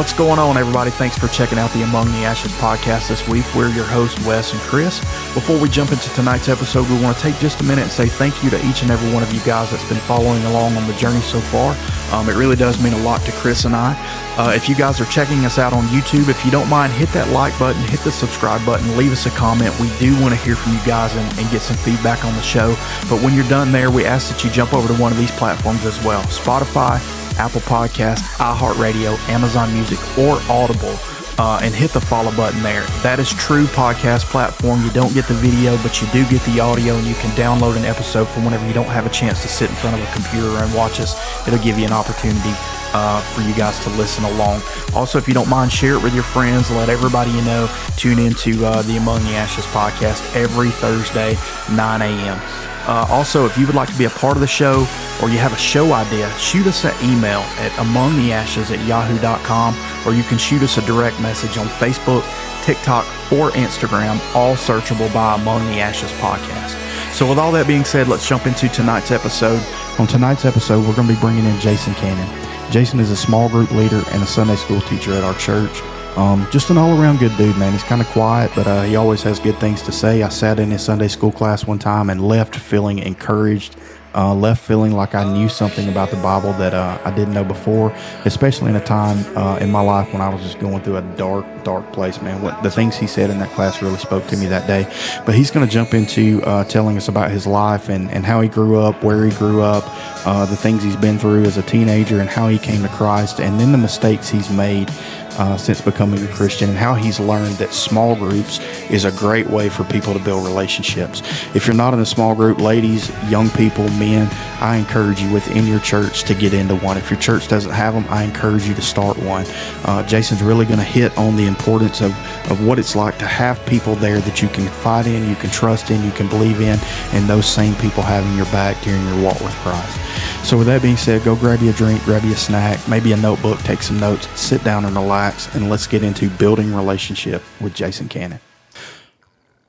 What's going on, everybody? Thanks for checking out the Among the Ashes podcast this week. We're your hosts, Wes and Chris. Before we jump into tonight's episode, we want to take just a minute and say thank you to each and every one of you guys that's been following along on the journey so far. It really does mean a lot to Chris and I. If you guys are checking us out on YouTube, if you don't mind, hit that like button, hit the subscribe button, leave us a comment. We do want to hear from you guys and get some feedback on the show. But when you're done there, we ask that you jump over to one of these platforms as well. Spotify, Apple Podcasts, iHeartRadio, Amazon Music, or Audible, and hit the follow button there. That is true podcast platform. You don't get the video, but you do get the audio, and you can download an episode for whenever you don't have a chance to sit in front of a computer and watch us. It'll give you an opportunity for you guys to listen along. Also, if you don't mind, share it with your friends. Let everybody you know tune into the Among the Ashes podcast every Thursday, 9 a.m. Also, if you would like to be a part of the show or you have a show idea, shoot us an email at amongtheashes@yahoo.com, or you can shoot us a direct message on Facebook, TikTok, or Instagram, all searchable by Among the Ashes Podcast. So with all that being said, let's jump into tonight's episode. On tonight's episode, we're going to be bringing in Jason Cannon. Jason is a small group leader and a Sunday school teacher at our church. Just an all-around good dude, man. He's kind of quiet, but he always has good things to say. I sat in his Sunday school class one time and left feeling encouraged, left feeling like I knew something about the Bible that I didn't know before, especially in a time in my life when I was just going through a dark place, man. The things he said in that class really spoke to me that day. But he's going to jump into telling us about his life and how he grew up, where he grew up, the things he's been through as a teenager, and how he came to Christ, and then the mistakes he's made since becoming a Christian, and how he's learned that small groups is a great way for people to build relationships. If you're not in a small group, ladies, young people, men, I encourage you within your church to get into one. If your church doesn't have them, I encourage you to start one. Jason's really going to hit on the importance of what it's like to have people there that you can confide in, you can trust in, you can believe in, and those same people having your back during your walk with Christ. So with that being said, go grab you a drink, grab you a snack, maybe a notebook, take some notes, sit down and relax, and let's get into building relationship with Jason Cannon.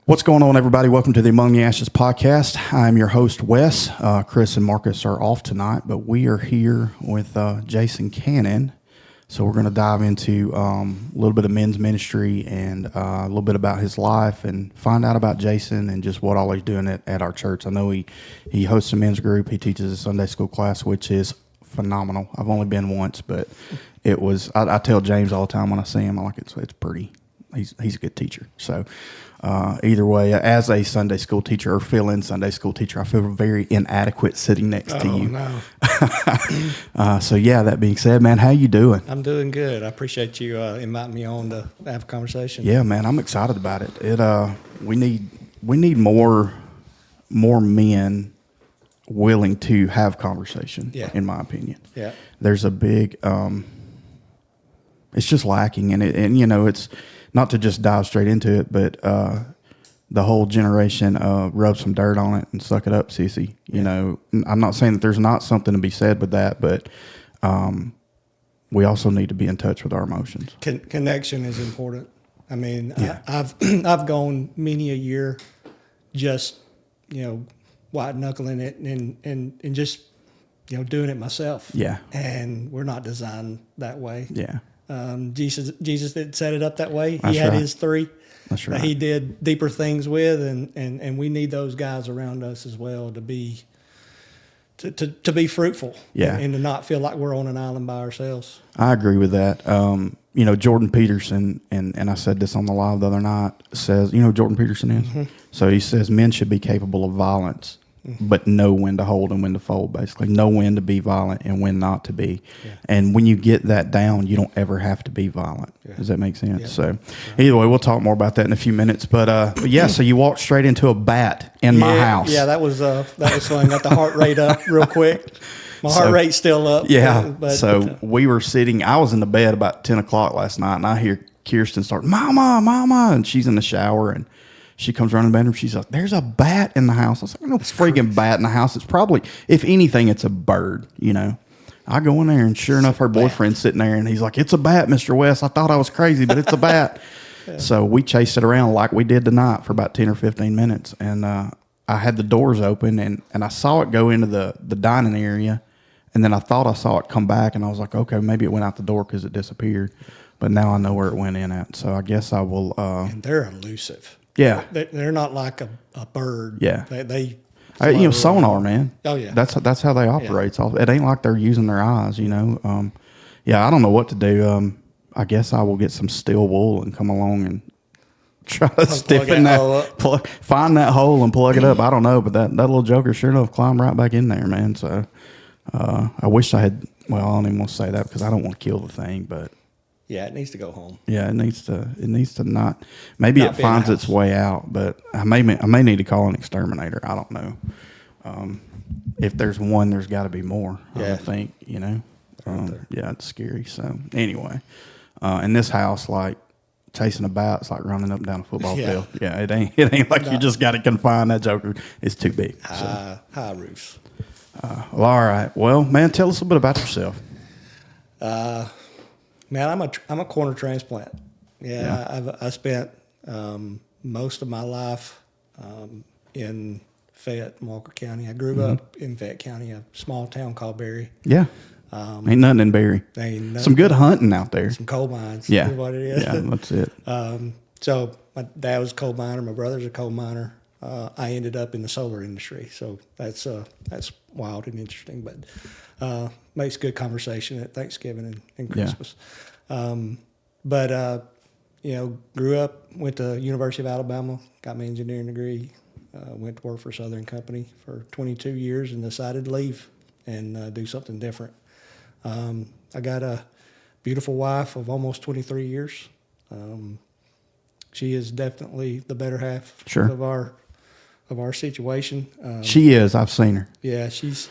What's going on, everybody? Welcome to the Among the Ashes podcast. I'm your host, Wes. Chris and Marcus are off tonight, but we are here with Jason Cannon. So we're going to dive into a little bit of men's ministry and a little bit about his life and find out about Jason and just what all he's doing at our church. I know he hosts a men's group. He teaches a Sunday school class, which is phenomenal. I've only been once, but it was. I tell James all the time when I see him, I'm like, it's pretty. He's a good teacher. So either way, as a Sunday school teacher or fill-in Sunday school teacher, I feel very inadequate sitting next to you. No. So yeah, that being said, man, how you doing? I'm doing good. I appreciate you inviting me on to have a conversation. Yeah, man, I'm excited about it. We need more men willing to have conversation. Yeah. In my opinion. Yeah. There's a big. It's just lacking, and you know, it's not to just dive straight into it, but the whole generation rub some dirt on it and suck it up, sissy. You know, I'm not saying that there's not something to be said with that, but we also need to be in touch with our emotions. Connection is important. I mean, yeah. I've gone many a year just, white knuckling it and just, doing it myself. Yeah. And we're not designed that way. Yeah. Jesus didn't set it up that way. That's he had right. his three That's right. that he did deeper things with, and we need those guys around us as well to be fruitful. Yeah. And to not feel like we're on an island by ourselves. I agree with that. Jordan Peterson, and I said this on the live the other night, says, you know who Jordan Peterson is? Mm-hmm. So he says men should be capable of violence, but know when to hold and when to fold, basically. Know when to be violent and when not to be. Yeah. And when you get that down, you don't ever have to be violent. Yeah. Does that make sense? Yeah. So either way, we'll talk more about that in a few minutes. But yeah, so you walked straight into a bat in my house. Yeah, that was fun. Got the heart rate up real quick. My heart rate's still up. Yeah. But we were sitting, I was in the bed about 10 o'clock last night, and I hear Kirsten start, Mama, and she's in the shower, and she comes running in the bedroom. She's like, there's a bat in the house. I was like, no freaking bat in the house. It's probably, if anything, it's a bird, I go in there, and sure enough, her boyfriend's sitting there, and he's like, it's a bat, Mr. West. I thought I was crazy, but it's a bat. Yeah. So we chased it around like we did tonight for about 10 or 15 minutes. And I had the doors open, and I saw it go into the dining area. And then I thought I saw it come back, and I was like, okay, maybe it went out the door because it disappeared. but now I know where it went in at. So I guess I will. And they're elusive. Yeah. They're not like a bird. Yeah. They sonar, man. Oh yeah. That's how they operate. Yeah. It ain't like they're using their eyes, you know. Yeah, I don't know what to do. I guess I will get some steel wool and come along and try to stiffen that, find that hole and plug it up. I don't know, but that little joker sure enough climbed right back in there, man. So I wish I had. Well, I don't even want to say that because I don't want to kill the thing, but yeah, it needs to go home. Yeah, it needs to not. Maybe it finds its way out, but I may need to call an exterminator. I don't know. If there's one, there's got to be more. Yeah. I would think, you know. Yeah, it's scary. So anyway, in this house, like chasing a bat, it's like running up and down a football field. Yeah, it ain't like you just got to confine that joker. It's too big. High roofs. Well, all right. Well, man, tell us a bit about yourself. Man, I'm a corner transplant. Yeah. I spent most of my life in Fayette, Walker County. I grew up in Fayette County, a small town called Berry. Yeah. Ain't nothing in Berry. Some good hunting out there. Some coal mines. Yeah. Is what it is. Yeah, that's it. So my dad was a coal miner. My brother's a coal miner. I ended up in the solar industry. So that's wild and interesting, but makes good conversation at Thanksgiving and Christmas. Yeah. Grew up, went to University of Alabama, got my engineering degree, went to work for Southern Company for 22 years and decided to leave and do something different. I got a beautiful wife of almost 23 years. She is definitely the better half of our situation. She is. I've seen her. Yeah, she's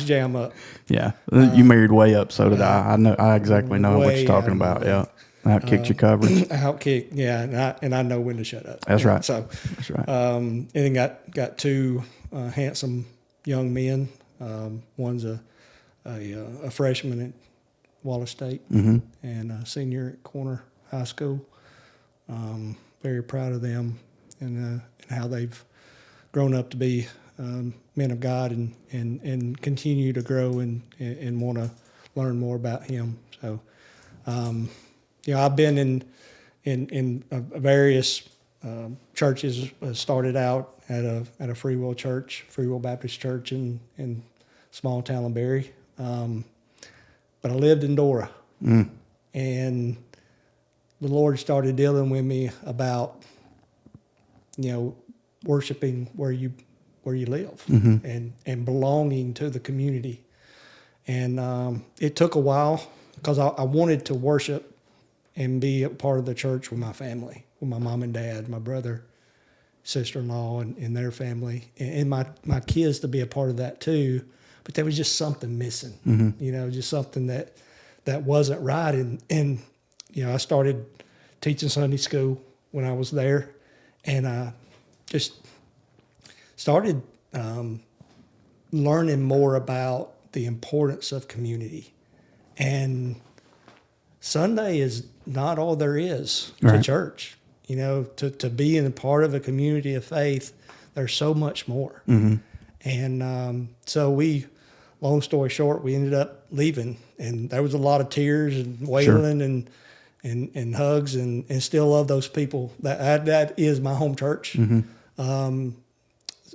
jam up. Yeah, you married way up. So did I. I exactly know what you're talking about. Yeah, out kicked your coverage. Out kicked. Yeah, and I know when to shut up. That's right. So that's right. And then got two handsome young men. One's a freshman at Wallace State and a senior at Corner High School. Very proud of them and how they've grown up to be men of God and continue to grow and want to learn more about Him. So, I've been in various churches. Started out at a Free Will church, Free Will Baptist Church in small town of Berry. But I lived in Dora, and the Lord started dealing with me about, worshiping where you live and belonging to the community. And it took a while because I wanted to worship and be a part of the church with my family, with my mom and dad, my brother, sister-in-law, and their family, and my kids to be a part of that too. But there was just something missing, just something that wasn't right. And I started teaching Sunday school when I was there, and I just started learning more about the importance of community. And Sunday is not all there is to church. To be in a part of a community of faith, there's so much more. And so long story short, we ended up leaving, and there was a lot of tears and wailing and hugs, and still love those people. That is my home church.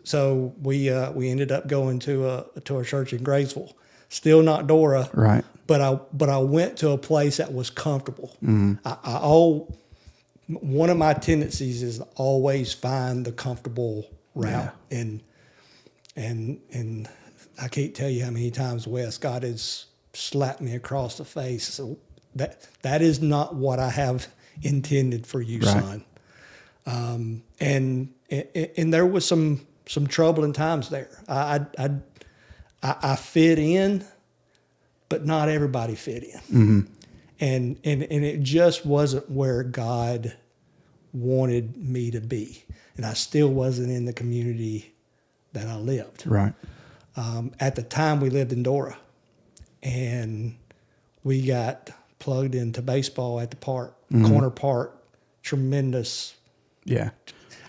So we ended up going to a church in Graysville, still not Dora, right? But I went to a place that was comfortable. One of my tendencies is to always find the comfortable route, and I can't tell you how many times, Wes, God has slapped me across the face. So that is not what I have intended for you, son. And there was some troubling times there. I fit in, but not everybody fit in. And it just wasn't where God wanted me to be. And I still wasn't in the community that I lived. Right. At the time, we lived in Dora, and we got plugged into baseball at the park, Corner Park. Tremendous. Yeah.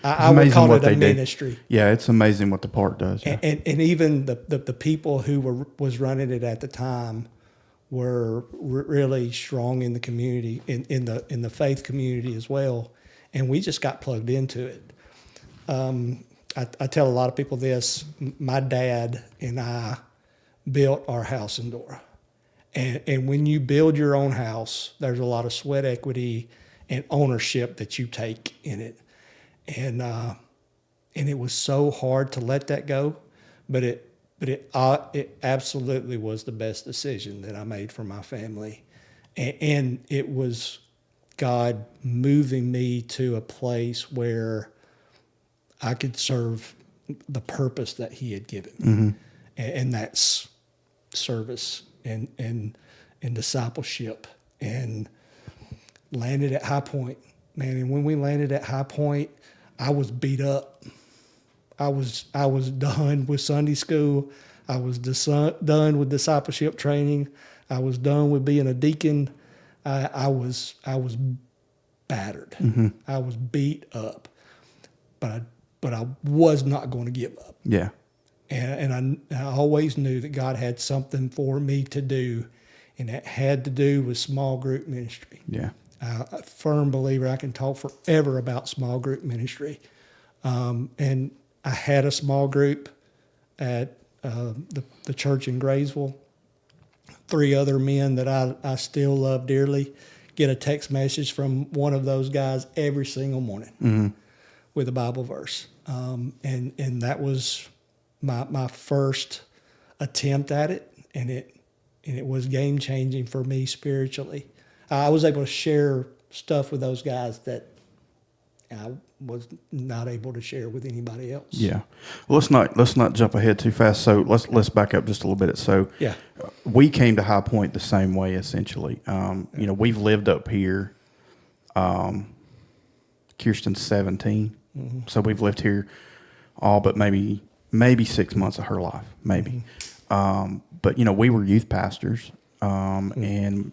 I would call it a ministry. Yeah, it's amazing what the park does. Yeah. And even the people who was running it at the time were really strong in the community, in the faith community as well, and we just got plugged into it. I tell a lot of people this. My dad and I built our house in Dora. And when you build your own house, there's a lot of sweat equity and ownership that you take in it. And it was so hard to let that go, but it absolutely was the best decision that I made for my family. And it was God moving me to a place where I could serve the purpose that he had given me. Mm-hmm. And that's service and discipleship, and landed at High Point, man. And when we landed at High Point, I was beat up. I was done with Sunday school. I was done with discipleship training. I was done with being a deacon. I was battered. Mm-hmm. I was beat up, but I was not going to give up. Yeah. And I always knew that God had something for me to do, and that had to do with small group ministry. Yeah. A firm believer. I can talk forever about small group ministry. And I had a small group at the church in Graysville. 3 other men that I still love dearly get a text message from one of those guys every single morning. Mm-hmm. With a Bible verse. And that was my first attempt at it, and it was game changing for me spiritually. I was able to share stuff with those guys that I was not able to share with anybody else. Yeah. Well, let's not jump ahead too fast. So let's back up just a little bit. So yeah, we came to High Point the same way essentially. We've lived up here. Kirsten's 17, mm-hmm. So we've lived here all but maybe 6 months of her life, maybe. Mm-hmm. But we were youth pastors, mm-hmm. and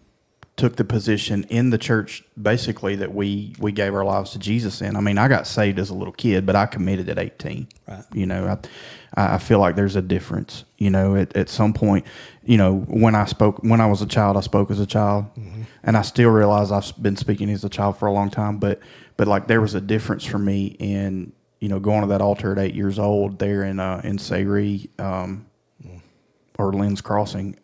took the position in the church basically that we gave our lives to Jesus in. I mean, I got saved as a little kid, but I committed at 18. Right. I feel like there's a difference. At some point, when I was a child, I spoke as a child, mm-hmm. and I still realize I've been speaking as a child for a long time. But like there was a difference for me in going to that altar at 8 years old there in Sayre, or Lynn's Crossing.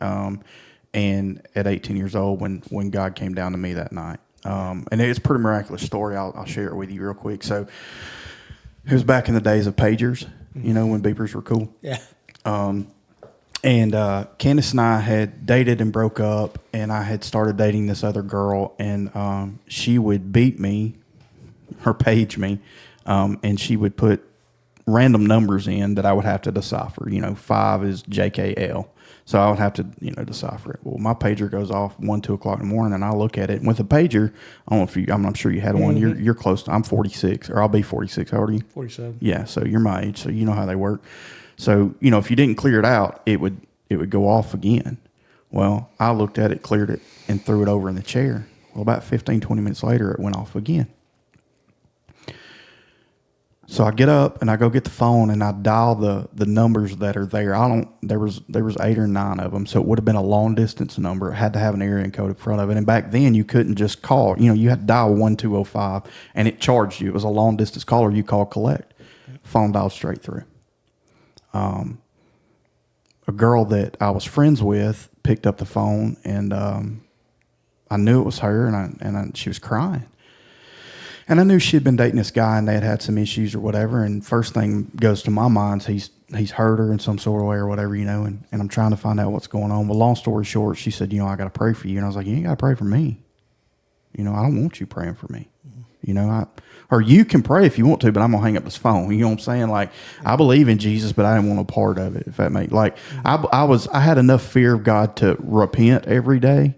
And at 18 years old, when God came down to me that night, and it's a pretty miraculous story. I'll share it with you real quick. So it was back in the days of pagers, when beepers were cool. Yeah. And Candace and I had dated and broke up, and I had started dating this other girl, and she would beat me, or page me, and she would put random numbers in that I would have to decipher. 5 is JKL. So I would have to, decipher it. Well, my pager goes off 1, 2 o'clock in the morning, and I look at it. And with a pager, I'm sure you had one. Mm-hmm. You're close to. I'm 46, or I'll be 46. How old are you? 47. Yeah, so you're my age, so you know how they work. So if you didn't clear it out, it would go off again. Well, I looked at it, cleared it, and threw it over in the chair. Well, about 15, 20 minutes later, it went off again. So I get up and I go get the phone and I dial the numbers that are there. There was 8 or 9 of them, so it would have been a long distance number. It had to have an area code in front of it. And back then you couldn't just call. You had to dial 1205 and it charged you. It was a long distance call, or you call collect. Phone dialed straight through. A girl that I was friends with picked up the phone, and I knew it was her, and she was crying. And I knew she had been dating this guy, and they had some issues or whatever. And first thing goes to my mind is he's hurt her in some sort of way or whatever, and I'm trying to find out what's going on. Well, long story short, she said, I got to pray for you. And I was like, you ain't got to pray for me. I don't want you praying for me. Mm-hmm. Or you can pray if you want to, but I'm going to hang up this phone. You know what I'm saying? Like, I believe in Jesus, but I didn't want a part of it, if that makes, like, mm-hmm. I had enough fear of God to repent every day,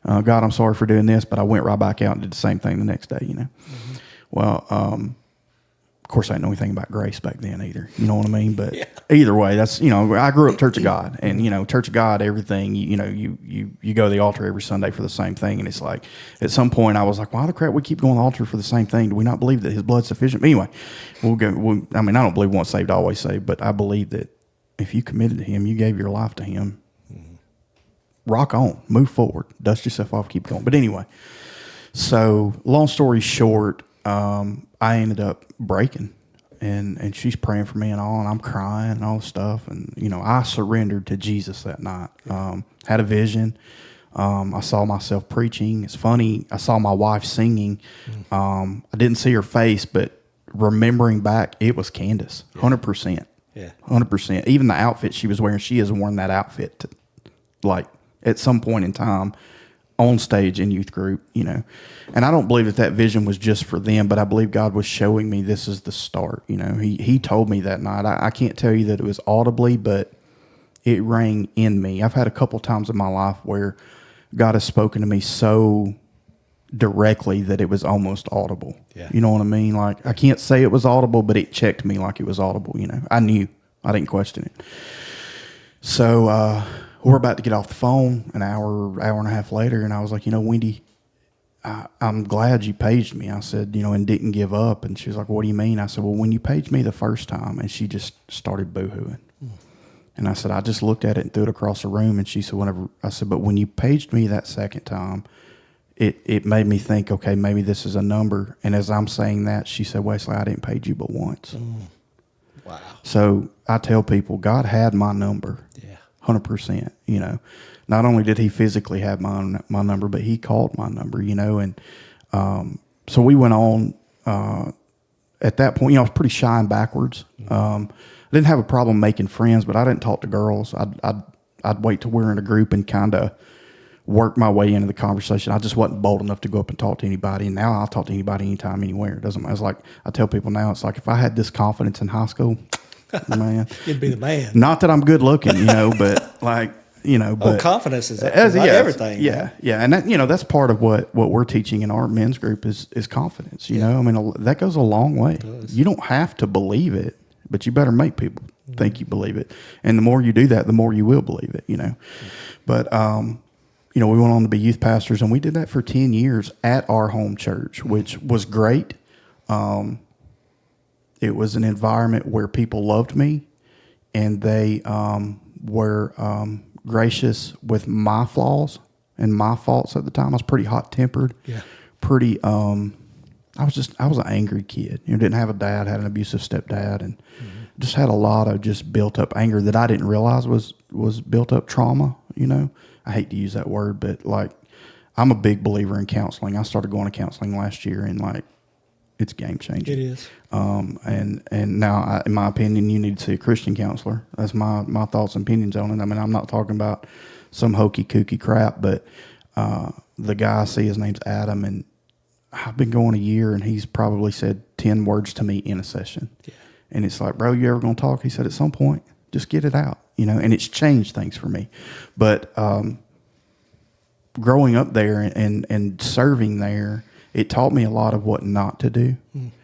God, I'm sorry for doing this, but I went right back out and did the same thing the next day, Mm-hmm. Well, of course I didn't know anything about grace back then either. You know what I mean? But yeah. Either way, that's, I grew up Church of God, and, Church of God, everything, you go to the altar every Sunday for the same thing. And it's like, at some point I was like, why the crap we keep going to the altar for the same thing? Do we not believe that his blood's sufficient? But anyway, I don't believe once saved, always saved, but I believe that if you committed to him, you gave your life to him, rock on, move forward, dust yourself off, keep going. But anyway, so long story short, I ended up breaking, and she's praying for me and all, and I'm crying and all this stuff. And, I surrendered to Jesus that night. Had a vision. I saw myself preaching. It's funny. I saw my wife singing. I didn't see her face, but remembering back, it was Candace, 100%. Yeah. 100%. Even the outfit she was wearing, she has worn that outfit at some point in time on stage in youth group, And I don't believe that vision was just for them, but I believe God was showing me this is the start. He told me that night. I can't tell you that it was audibly, but it rang in me. I've had a couple times in my life where God has spoken to me so directly that it was almost audible. Yeah. You know what I mean? Like, I can't say it was audible, but it checked me like it was audible. I knew. I didn't question it. So we're about to get off the phone an hour and a half later, and I was like, Wendy, I'm glad you paged me. I said, and didn't give up. And she was like, what do you mean? I said, well, when you paged me the first time, and she just started boohooing. And I said, I just looked at it and threw it across the room. And she said, but when you paged me that second time, it made me think, okay, maybe this is a number. And as I'm saying that, she said, Wesley, I didn't page you but once. Wow. So I tell people, God had my number. Yeah. 100%. Not only did he physically have my number, but he called my number, and so we went on. At that point, I was pretty shy and backwards. I didn't have a problem making friends, but I didn't talk to girls. I'd wait till we're in a group and kind of work my way into the conversation. I just wasn't bold enough to go up and talk to anybody. And now I'll talk to anybody anytime, anywhere. It doesn't matter. It's like I tell people now, it's like if I had this confidence in high school, man, you'd be the man. Not that I'm good looking, but like, but confidence is everything. Yeah. Yeah. And that, that's part of what we're teaching in our men's group is confidence, I mean, that goes a long way. You don't have to believe it, but you better make people think you believe it. And the more you do that, the more you will believe it, But, we went on to be youth pastors, and we did that for 10 years at our home church, which was great. It was an environment where people loved me, and they were gracious with my flaws and my faults at the time. I was pretty hot-tempered. Yeah. Pretty, I was an angry kid. Didn't have a dad, had an abusive stepdad, and just had a lot of just built-up anger that I didn't realize was built-up trauma, I hate to use that word, but like, I'm a big believer in counseling. I started going to counseling last year, and like, it's game changing. It is. And now, in my opinion, you need to see a Christian counselor. That's my thoughts and opinions on it. I mean, I'm not talking about some hokey kooky crap, but the guy I see, his name's Adam, and I've been going a year, and he's probably said 10 words to me in a session. Yeah. And it's like, bro, you ever gonna talk? He said, at some point, just get it out, and it's changed things for me. But growing up there and serving there, it taught me a lot of what not to do.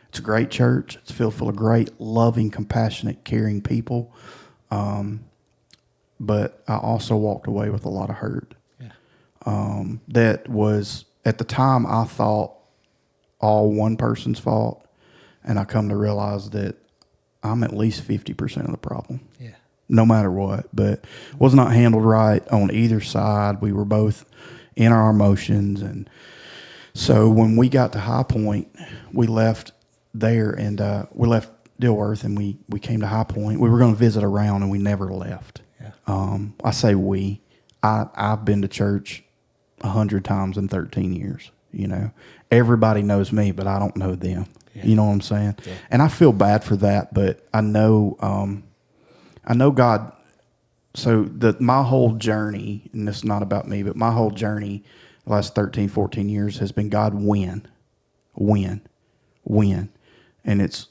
It's a great church. It's filled full of great, loving, compassionate, caring people. But I also walked away with a lot of hurt. Yeah. That was, at the time, I thought all one person's fault. And I come to realize that I'm at least 50% of the problem. Yeah. No matter what. But was not handled right on either side. We were both in our emotions. And so when we got to High Point, we left there, and we left Dilworth, and we came to High Point. We were going to visit around, and we never left. Yeah. I say we. I've been to church 100 times in 13 years. Everybody knows me, but I don't know them. Yeah. You know what I'm saying? Yeah. And I feel bad for that, but I know God. So my whole journey, and this is not about me, but my whole journey the last 13, 14 years has been God win. And it's,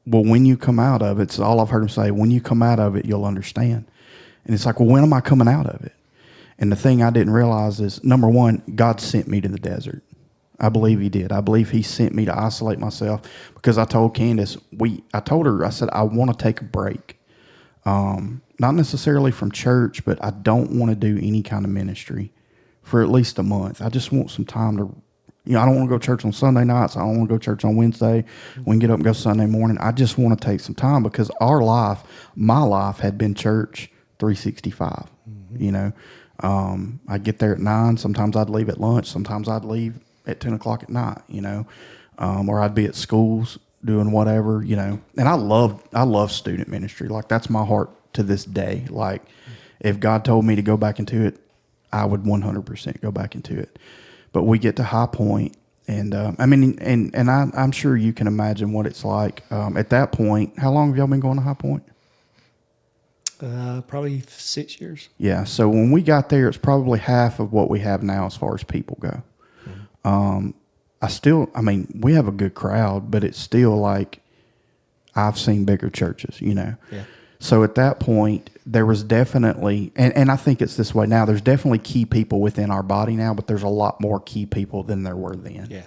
well, when you come out of it, it's all I've heard him say, when you come out of it, you'll understand. And it's like, well, when am I coming out of it? And the thing I didn't realize is, number one, God sent me to the desert. I believe he did. I believe he sent me to isolate myself, because I told Candace, I told her, I said, I want to take a break. Not necessarily from church, but I don't want to do any kind of ministry for at least a month. I just want some time to, I don't want to go to church on Sunday nights. I don't want to go to church on Wednesday. We can get up and go Sunday morning. I just want to take some time, because my life had been church 365, I'd get there at 9. Sometimes I'd leave at lunch. Sometimes I'd leave at 10 o'clock at night, or I'd be at schools doing whatever, and I love student ministry. Like, that's my heart to this day. Like, if God told me to go back into it, I would 100% go back into it. But we get to High Point, and I'm sure you can imagine what it's like at that point. How long have y'all been going to High Point? Probably 6 years. Yeah. So when we got there, it's probably half of what we have now as far as people go. We have a good crowd, but it's still like, I've seen bigger churches, Yeah. So at that point, there was definitely, and I think it's this way now, there's definitely key people within our body now, but there's a lot more key people than there were then. Yeah.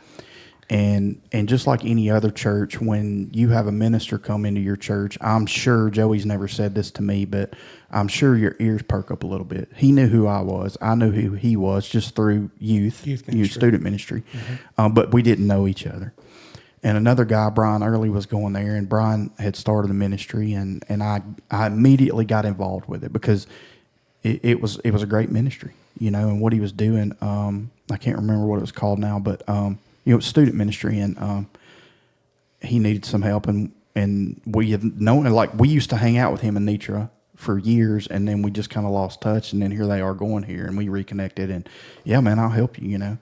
And just like any other church, when you have a minister come into your church, I'm sure, Joey's never said this to me, but I'm sure your ears perk up a little bit. He knew who I was. I knew who he was just through youth student ministry. But we didn't know each other. And another guy, Brian Early, was going there, and Brian had started the ministry, and I immediately got involved with it because it was a great ministry, and what he was doing. I can't remember what it was called now, but it was student ministry, and he needed some help, and we have known, like, we used to hang out with him and Nitra for years, and then we just kind of lost touch, and then here they are going here, and we reconnected, and yeah, man, I'll help you,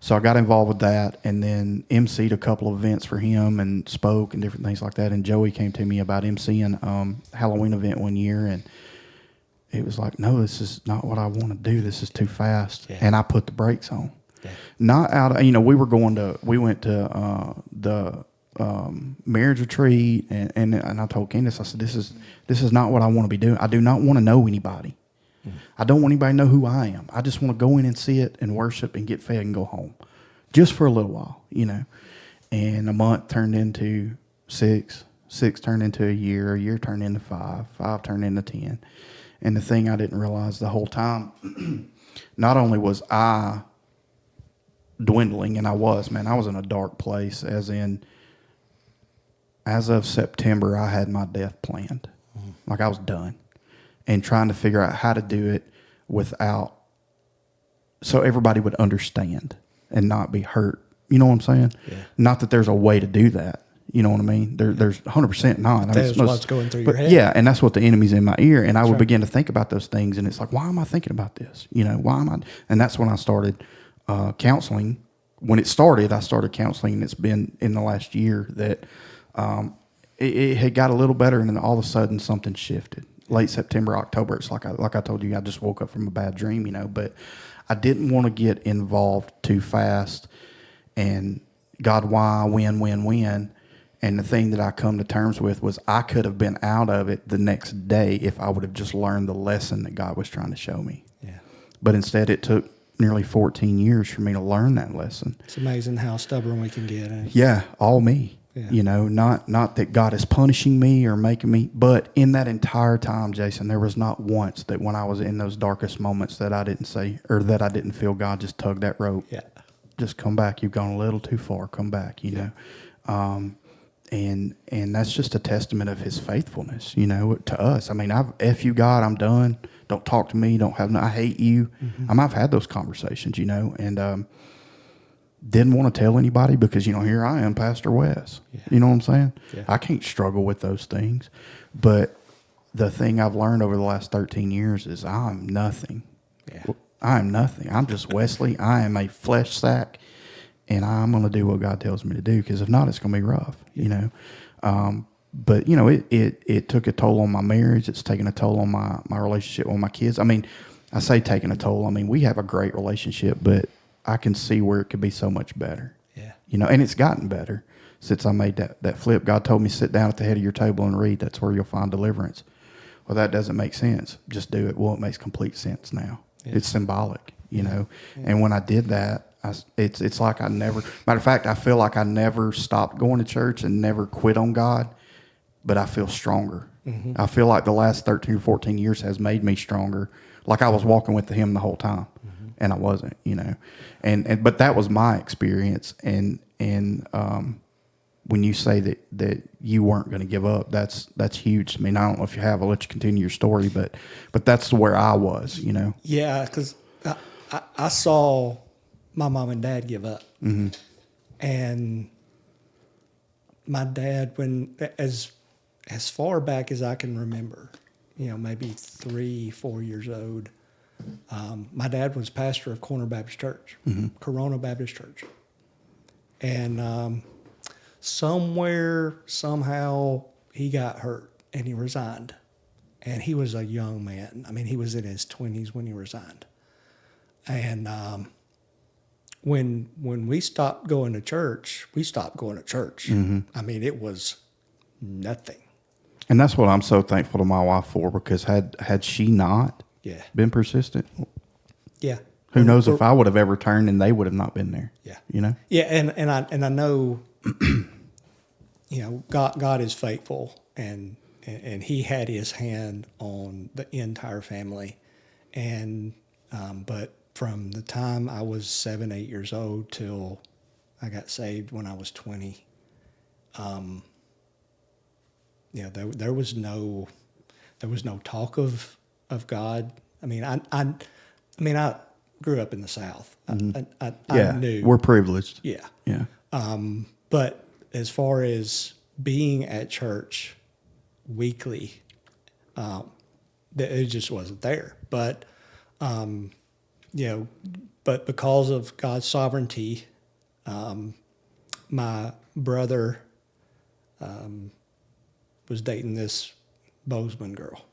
So I got involved with that, and then emceed a couple of events for him and spoke and different things like that. And Joey came to me about emceeing Halloween event one year, and it was like, no, this is not what I want to do. This is too fast. Yeah. And I put the brakes on. Yeah. Not out of, we went to the marriage retreat, and I told Candace, I said, this is not what I want to be doing. I do not want to know anybody. I don't want anybody to know who I am. I just want to go in and see it and worship and get fed and go home, just for a little while, And a month turned into 6, 6 turned into a year turned into 5, 5 turned into 10. And the thing I didn't realize the whole time, not only was I dwindling, and I was in a dark place, as of September, I had my death planned. Like, I was done. And trying to figure out how to do it so everybody would understand and not be hurt. You know what I'm saying? Yeah. Not that there's a way to do that. You know what I mean? There's 100% not. That's what's going through your head. Yeah, and that's what the enemy's in my ear. And I would begin to think about those things, and it's like, why am I thinking about this? Why am I? And that's when I started counseling. When it started, I started counseling, and it's been in the last year that it had got a little better, and then all of a sudden something shifted. Late September, October, it's like I told you, I just woke up from a bad dream, but I didn't want to get involved too fast, and God, why, when, and the thing that I come to terms with was I could have been out of it the next day if I would have just learned the lesson that God was trying to show me. Yeah. But instead, it took nearly 14 years for me to learn that lesson. It's amazing how stubborn we can get. Yeah, all me. Yeah. Not that God is punishing me or making me, but in that entire time, Jason, there was not once that when I was in those darkest moments that I didn't say, or that I didn't feel God just tug that rope. Yeah. Just come back. You've gone a little too far. Come back, know. And that's just a testament of his faithfulness, to us. I mean, F you, God, I'm done. Don't talk to me. I hate you. Mm-hmm. I've had those conversations, and didn't want to tell anybody because, here I am, Pastor Wes. Yeah. You know what I'm saying? Yeah. I can't struggle with those things. But the thing I've learned over the last 13 years is I'm nothing. Yeah. I'm nothing. I'm just Wesley. I am a flesh sack, and I'm going to do what God tells me to do, because if not, it's going to be rough, But, it took a toll on my marriage. It's taken a toll on my relationship with my kids. I mean, I say taking a toll. I mean, we have a great relationship, but I can see where it could be so much better. Yeah. And it's gotten better since I made that flip. God told me, sit down at the head of your table and read. That's where you'll find deliverance. Well, that doesn't make sense. Just do it. Well, it makes complete sense now. Yeah. It's symbolic, Yeah. And when I did that, it's like I never, matter of fact, I feel like I never stopped going to church and never quit on God, but I feel stronger. Mm-hmm. I feel like the last 13 or 14 years has made me stronger. Like I was walking with him the whole time. And I wasn't, and but that was my experience, and when you say that you weren't going to give up, that's huge. I mean, I don't know if you have. I'll let you continue your story, but that's where I was. Yeah, because I saw my mom and dad give up, and my dad, when as far back as I can remember, maybe 3-4 years old, my dad was pastor of Corner Baptist Church, Corona Baptist Church, and somehow he got hurt and he resigned, and he was a young man. I mean, he was in his 20s when he resigned, and when we stopped going to church, we stopped going to church. I mean, it was nothing. And that's what I'm so thankful to my wife for, because had she not been persistent, who knows if I would have ever turned and they would have not been there. Yeah, and I know, God is faithful, and He had His hand on the entire family, and but from the time I was 7-8 years old till I got saved when I was 20, there was no talk of God. I mean, I grew up in the South. I knew we're privileged. Yeah. Yeah. But as far as being at church weekly, it just wasn't there. But but because of God's sovereignty, my brother was dating this Bozeman girl,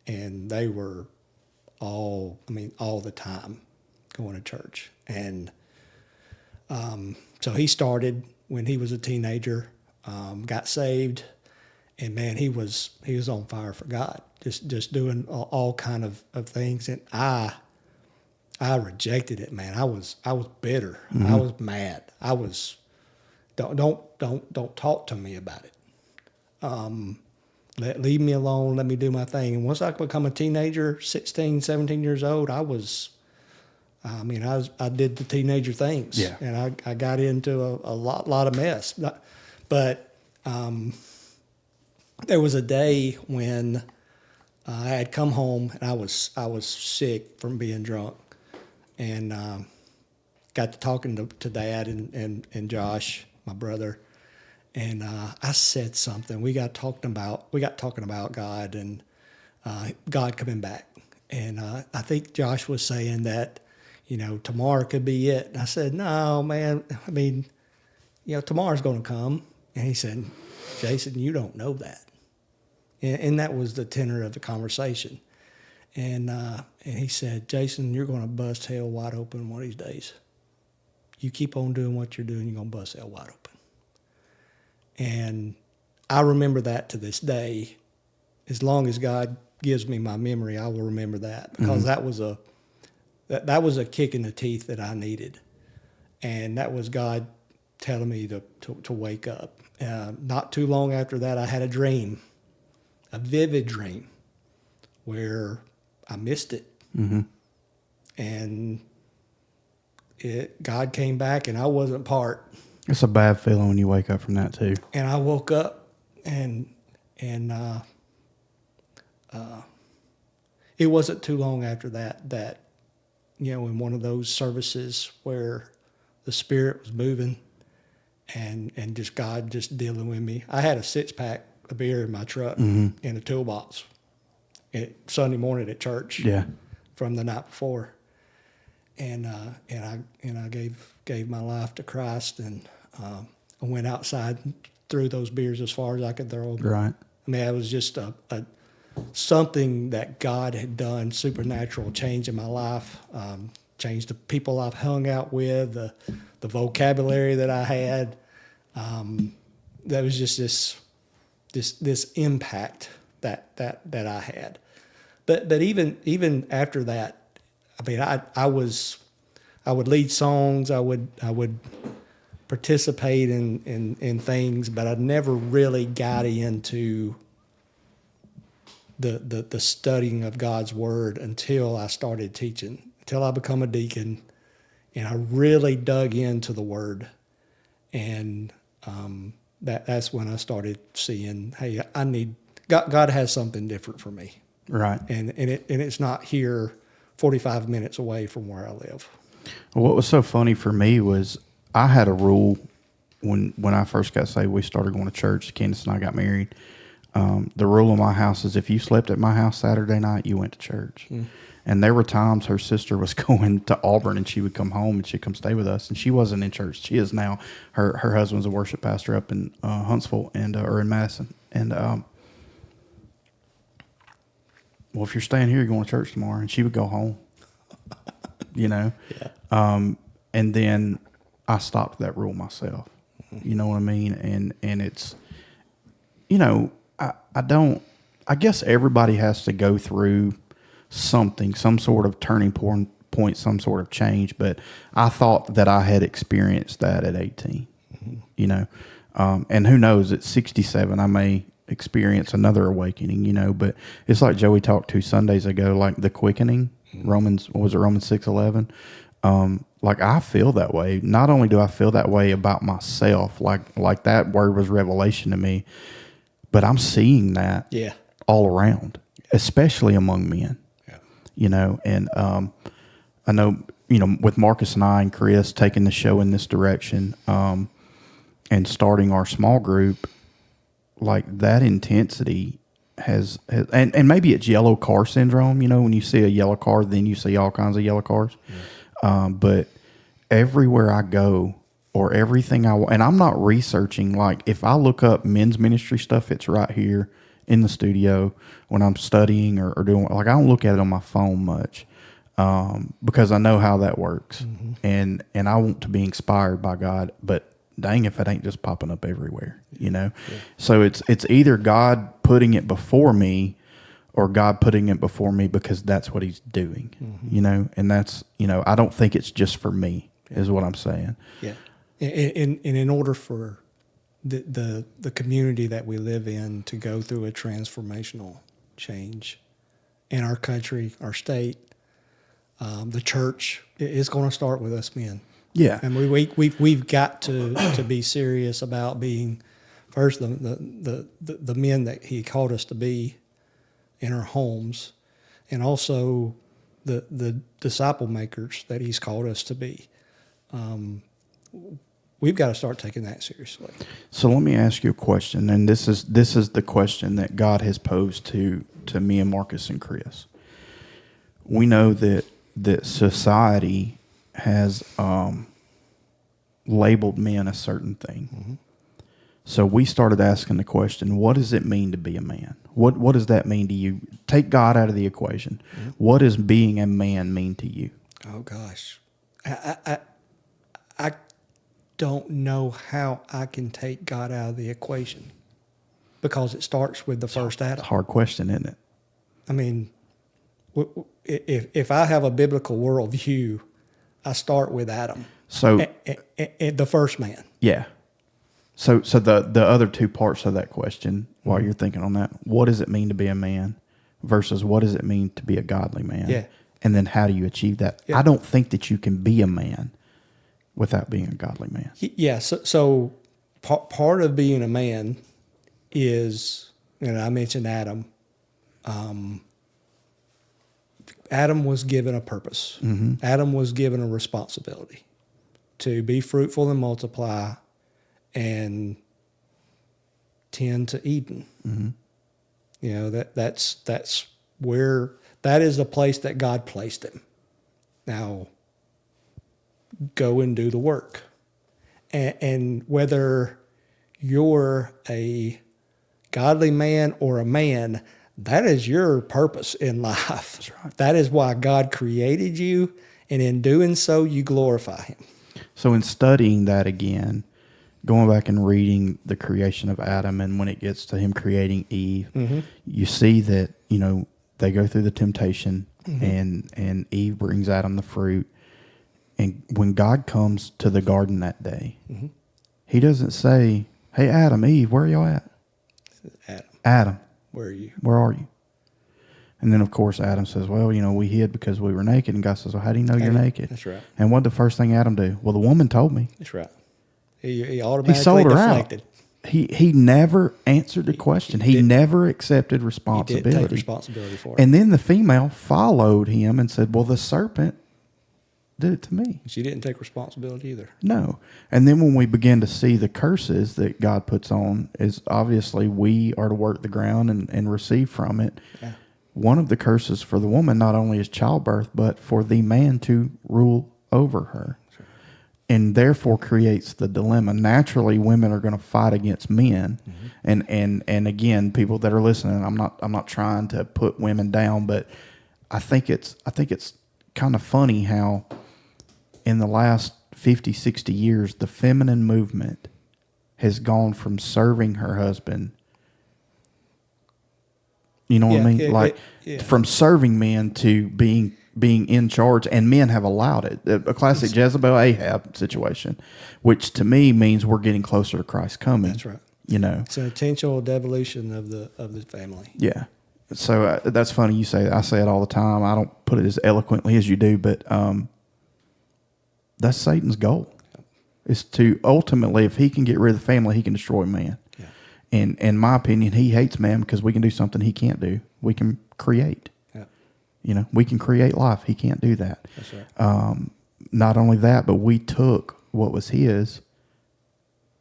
and they were all the time going to church. And so he started when he was a teenager, got saved, and man, he was on fire for God, just doing all kind of things. And I rejected it, man. I was bitter. I was mad. I was don't talk to me about it. Leave me alone. Let me do my thing. And once I become a teenager, 16, 17 years old, I did the teenager things, and I got into a lot of mess. But there was a day when I had come home and I was sick from being drunk, and got to talking to Dad and Josh, my brother, and I said something. We got talking about God and God coming back, and I think Josh was saying that, tomorrow could be it. And I said, no, man. I mean, tomorrow's going to come. And he said, Jason, you don't know that. And that was the tenor of the conversation. And he said, Jason, you're going to bust hell wide open one of these days. You keep on doing what you're doing, you're going to bust hell wide open. And I remember that to this day. As long as God gives me my memory, I will remember that, because that was a kick in the teeth that I needed. And that was God telling me to wake up. Not too long after that, I had a dream, a vivid dream, where I missed it. And God came back, and I wasn't part. It's a bad feeling when you wake up from that too. And I woke up, and it wasn't too long after that, in one of those services where the Spirit was moving, and just God just dealing with me. I had a 6-pack of beer in my truck in a toolbox Sunday morning at church from the night before, and I gave my life to Christ, and I went outside and threw those beers as far as I could throw them. Right. I mean, it was just a something that God had done, supernatural change in my life, changed the people I've hung out with, the vocabulary that I had. That was just this impact that I had. But even after that, I mean, I would lead songs, I would participate in things, but I never really got into the studying of God's word until I started teaching, until I become a deacon, and I really dug into the word. And that's when I started seeing, hey, I need God has something different for me, Right. and it's not here 45 minutes away from where I live. What was so funny for me was I had a rule when I first got saved. We started going to church. Candace and I got married. The rule in my house is if you slept at my house Saturday night, you went to church. And there were times her sister was going to Auburn and she would come home and she'd come stay with us. And she wasn't in church. She is now. Her husband's a worship pastor up in Huntsville and or in Madison. And well, if you're staying here, you're going to church tomorrow. And she would go home. Yeah. And then I stopped that rule myself. You know what I mean? And it's, I guess everybody has to go through something, some sort of turning point, some sort of change. But I thought that I had experienced that at 18, and who knows, at 67, I may experience another awakening, but it's like Joey talked 2 Sundays ago, like the quickening, Romans 6:11. Like I feel that way. Not only do I feel that way about myself, like that word was revelation to me, but I'm seeing that all around, especially among men. And I know, with Marcus and I and Chris taking the show in this direction, and starting our small group, like that intensity has and maybe it's yellow car syndrome, when you see a yellow car, then you see all kinds of yellow cars. But everywhere I go or everything and I'm not researching, like if I look up men's ministry stuff, it's right here in the studio when I'm studying or doing, like I don't look at it on my phone much, because I know how that works. And I want to be inspired by God, but dang if it ain't just popping up everywhere, So it's either God putting it before me or God putting it before me because that's what he's doing, and that's, I don't think it's just for me is what I'm saying. Yeah. And in order for the community that we live in to go through a transformational change in our country, our state, the church is going to start with us men. Yeah. And we've got to be serious about being first the men that he called us to be in our homes, and also the disciple makers that he's called us to be. We've got to start taking that seriously. So let me ask you a question, and this is the question that God has posed to me and Marcus and Chris. We know that society has labeled men a certain thing. So we started asking the question, what does it mean to be a man? What does that mean to you? Take God out of the equation. What does being a man mean to you? Oh gosh, I don't know how I can take God out of the equation, because it starts with the first Adam. It's a hard question, isn't it? I mean, if I have a biblical worldview, I start with Adam. So the first man. Yeah. So the other two parts of that question, while you're thinking on that, what does it mean to be a man versus what does it mean to be a godly man? Yeah. And then how do you achieve that? Yeah. I don't think that you can be a man without being a godly man. Yeah. So part of being a man is, I mentioned Adam. Adam was given a purpose. Adam was given a responsibility to be fruitful and multiply and tend to Eden. That's where, that is the place that God placed him. Now, go and do the work. And whether you're a godly man or a man, that is your purpose in life. That's right. That is why God created you, and in doing so, you glorify him. So in studying that again, going back and reading the creation of Adam, and when it gets to him creating Eve, you see that, they go through the temptation, and Eve brings Adam the fruit. And when God comes to the garden that day, he doesn't say, hey, Adam, Eve, where are y'all at? Adam. Where are you? Where are you? And then, of course, Adam says, well, we hid because we were naked. And God says, well, how do you know you're naked? That's right. And what did the first thing Adam do? Well, the woman told me. That's right. He automatically sold her deflected. out. He never answered the question. He never accepted He responsibility. didn't take responsibility for it. And then the female followed him and said, well, the serpent did it to me. She didn't take responsibility either. No. And then when we begin to see the curses that God puts on, is obviously we are to work the ground and receive from it. Yeah. One of the curses for the woman not only is childbirth, but for the man to rule over her. Sure. And therefore creates the dilemma. Naturally, women are going to fight against men. Mm-hmm. And again, people that are listening, I'm not trying to put women down, but I think it's kind of funny how in the last 50, 60 years, the feminine movement has gone from serving her husband. You know what I mean? From serving men to being in charge, and men have allowed it. A classic Jezebel Ahab situation, which to me means we're getting closer to Christ's coming. That's right. You know, it's an intentional devolution of the family. Yeah. So that's funny you say that. I say it all the time. I don't put it as eloquently as you do, but that's Satan's goal. Is to ultimately, if he can get rid of the family, he can destroy man. Yeah. And in my opinion, he hates man because we can do something he can't do. We can create. Yeah. You know, we can create life. He can't do that. That's right. Not only that, but we took what was his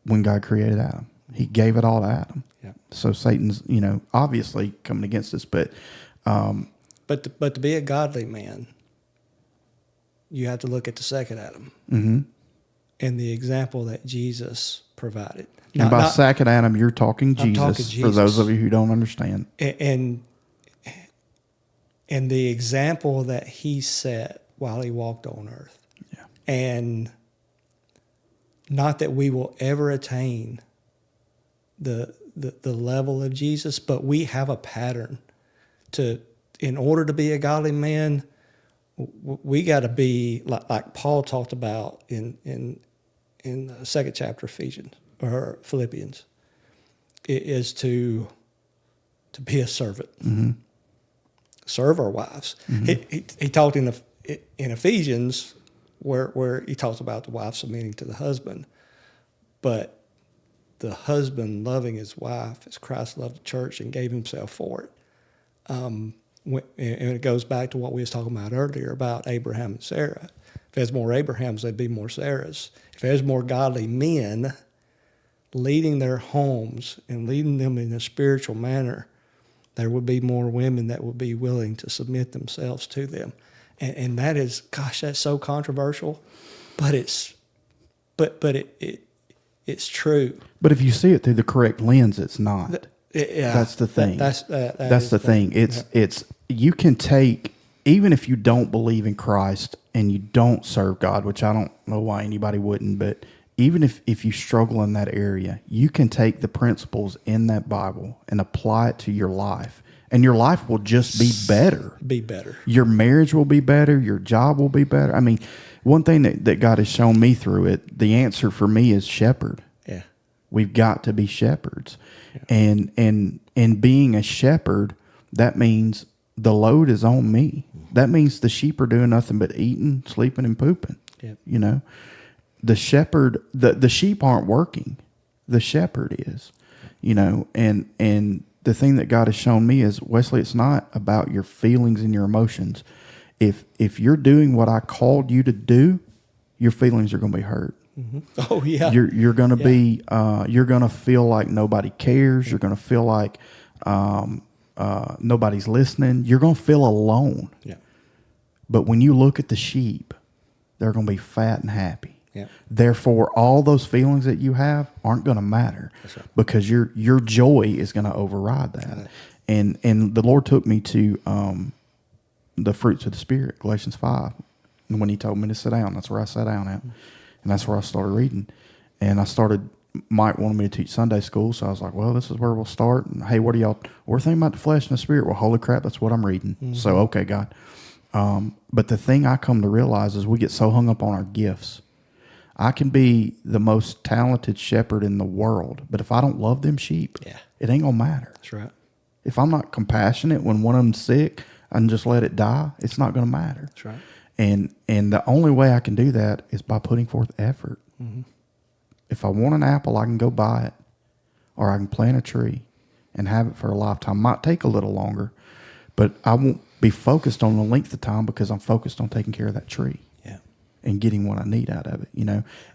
when God created Adam. He gave it all to Adam. Yeah. So Satan's, obviously coming against us, but to be a godly man, you have to look at the second Adam and the example that Jesus provided. And by second Adam, you're talking Jesus, for those of you who don't understand. And the example that he set while he walked on earth. Yeah. And not that we will ever attain the level of Jesus, but we have a pattern in order to be a godly man, we got to be like Paul talked about in the second chapter of Ephesians or Philippians. It is to be a servant, serve our wives. He talked in Ephesians where he talks about the wife submitting to the husband, but the husband loving his wife as Christ loved the church and gave himself for it. And it goes back to what we was talking about earlier about Abraham and Sarah. If there's more Abrahams, there'd be more Sarahs. If there's more godly men leading their homes and leading them in a spiritual manner, there would be more women that would be willing to submit themselves to them. And that is, gosh, that's so controversial, but it's true. But if you see it through the correct lens, it's not. That's the thing. That's the thing. It's you can take, even if you don't believe in Christ and you don't serve God, which I don't know why anybody wouldn't, but even if you struggle in that area, you can take the principles in that Bible and apply it to your life. And your life will just be better. Be better. Your marriage will be better. Your job will be better. I mean, one thing that God has shown me through it, the answer for me is shepherd. Yeah. We've got to be shepherds. Yeah. And being a shepherd, that means the load is on me. That means the sheep are doing nothing but eating, sleeping, and pooping. Yeah. The shepherd, the sheep aren't working. The shepherd is, and the thing that God has shown me is, Wesley, it's not about your feelings and your emotions. If you're doing what I called you to do, your feelings are going to be hurt. Mm-hmm. Oh yeah. You're going to be, you're going to feel like nobody cares. Yeah. You're going to feel like nobody's listening. You're going to feel alone. Yeah. But when you look at the sheep, they're going to be fat and happy. Yeah. Therefore, all those feelings that you have aren't going to matter. That's right. Because your joy is going to override that. Right. And the Lord took me to the fruits of the Spirit, Galatians 5. And when he told me to sit down, that's where I sat down at. And that's where I started reading. And Mike wanted me to teach Sunday school, so I was like, well, this is where we'll start. And hey, what are y'all, we're thinking about the flesh and the spirit. Well, holy crap, that's what I'm reading. Mm-hmm. So, okay, God. But the thing I come to realize is we get so hung up on our gifts. I can be the most talented shepherd in the world, but if I don't love them sheep, it ain't going to matter. That's right. If I'm not compassionate when one of them's sick and just let it die, it's not going to matter. That's right. And the only way I can do that is by putting forth effort. Mm-hmm. If I want an apple, I can go buy it. or I can plant a tree and have it for a lifetime. Might take a little longer, but I won't be focused on the length of time because I'm focused on taking care of that tree. Yeah. And getting what I need out of it,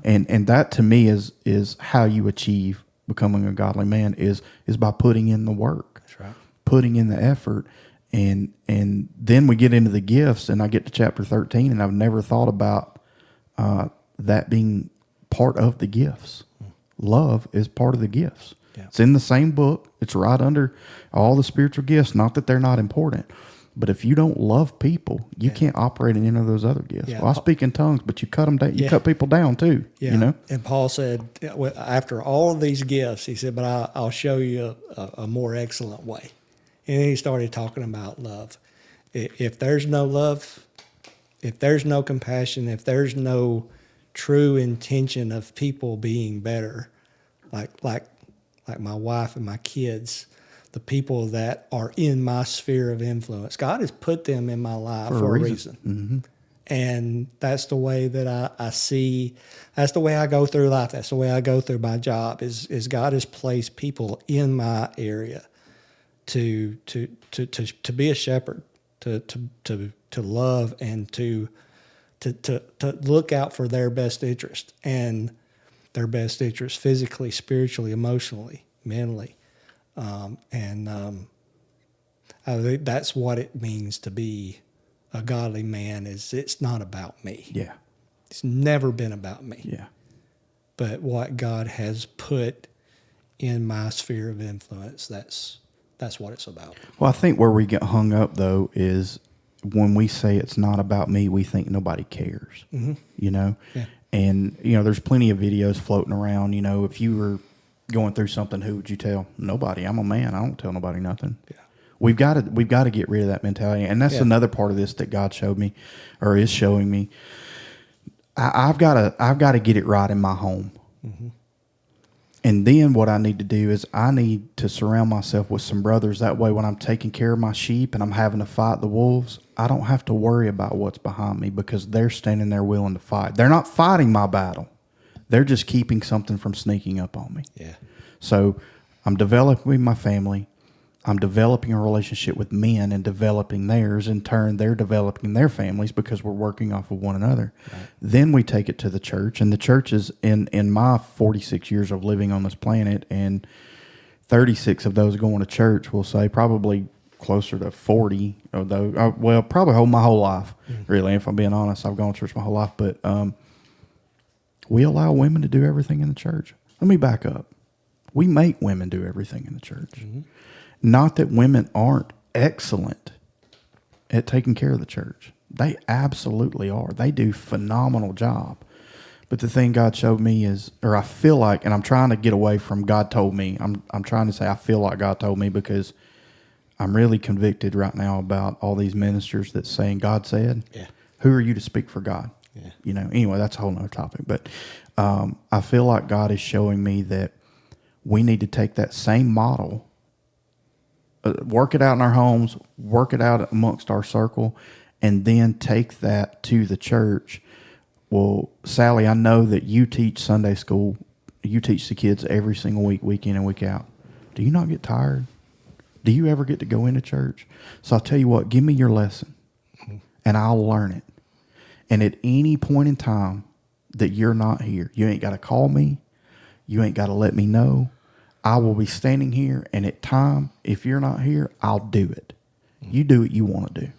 and that to me is how you achieve becoming a godly man is by putting in the work. That's right. Putting in the effort, and then we get into the gifts, and I get to chapter 13, and I've never thought about that being part of the gifts. Love is part of the gifts. Yeah. It's in the same book. It's right under all the spiritual gifts. Not that they're not important. But if you don't love people, you can't operate in any of those other gifts. Yeah. Well, I speak in tongues, but you cut them down. You cut people down too. Yeah. And Paul said, after all of these gifts, he said, but I'll show you a more excellent way. And then he started talking about love. If there's no love, if there's no compassion, if there's no true intention of people being better, like my wife and my kids, the people that are in my sphere of influence, God has put them in my life for a reason. Mm-hmm. And that's the way that I see, that's the way I go through life. That's the way I go through my job is God has placed people in my area to be a shepherd, to love and to look out for their best interest, and their best interest physically, spiritually, emotionally, mentally. I think that's what it means to be a godly man. Is it's not about me. Yeah. It's never been about me. Yeah. But what God has put in my sphere of influence, that's what it's about. Well, I think where we get hung up though is when we say it's not about me, we think nobody cares. Mm-hmm. Yeah. And there's plenty of videos floating around. If you were going through something, who would you tell? Nobody. I'm a man. I don't tell nobody nothing. Yeah. We've got to get rid of that mentality. And that's another part of this that God showed me or is showing me. I've got to get it right in my home. Mm-hmm. And then what I need to do is I need to surround myself with some brothers. That way when I'm taking care of my sheep and I'm having to fight the wolves, I don't have to worry about what's behind me because they're standing there willing to fight. They're not fighting my battle. They're just keeping something from sneaking up on me. Yeah. So I'm developing my family. I'm developing a relationship with men and developing theirs. In turn, they're developing their families because we're working off of one another. Right. Then we take it to the church. And the church is, in my 46 years of living on this planet, and 36 of those going to church, we'll say probably closer to 40 of those. Probably my whole life, really. If I'm being honest, I've gone to church my whole life. But we allow women to do everything in the church. Let me back up. We make women do everything in the church. Mm-hmm. Not that women aren't excellent at taking care of the church. They absolutely are. They do a phenomenal job. But the thing God showed me is, or I feel like, and I'm trying to get away from God told me. I'm trying to say I feel like God told me because I'm really convicted right now about all these ministers that's saying God said. Yeah. Who are you to speak for God? Yeah. Anyway, that's a whole nother topic. But I feel like God is showing me that we need to take that same model, work it out in our homes, work it out amongst our circle, and then take that to the church. Well, Sally, I know that you teach Sunday school. You teach the kids every single week, week in and week out. Do you not get tired? Do you ever get to go into church? So I'll tell you what, give me your lesson, and I'll learn it. And at any point in time that you're not here, you ain't got to call me. You ain't got to let me know. I will be standing here, and at time, if you're not here, I'll do it. You do what you want to do.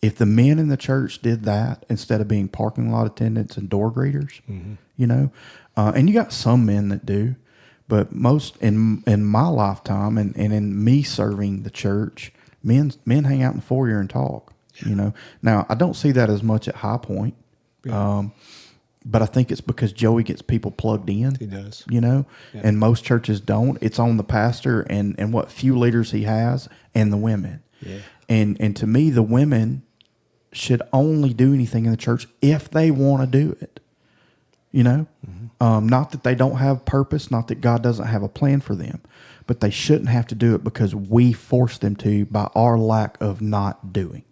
If the men in the church did that instead of being parking lot attendants and door greeters, and you got some men that do, but most in my lifetime and in me serving the church, men hang out in the foyer and talk. Now I don't see that as much at High Point. Yeah. But I think it's because Joey gets people plugged in. He does. And most churches don't. It's on the pastor and what few leaders he has and the women. Yeah. And to me, the women should only do anything in the church if they want to do it. Not that they don't have purpose, not that God doesn't have a plan for them, but they shouldn't have to do it because we force them to by our lack of not doing.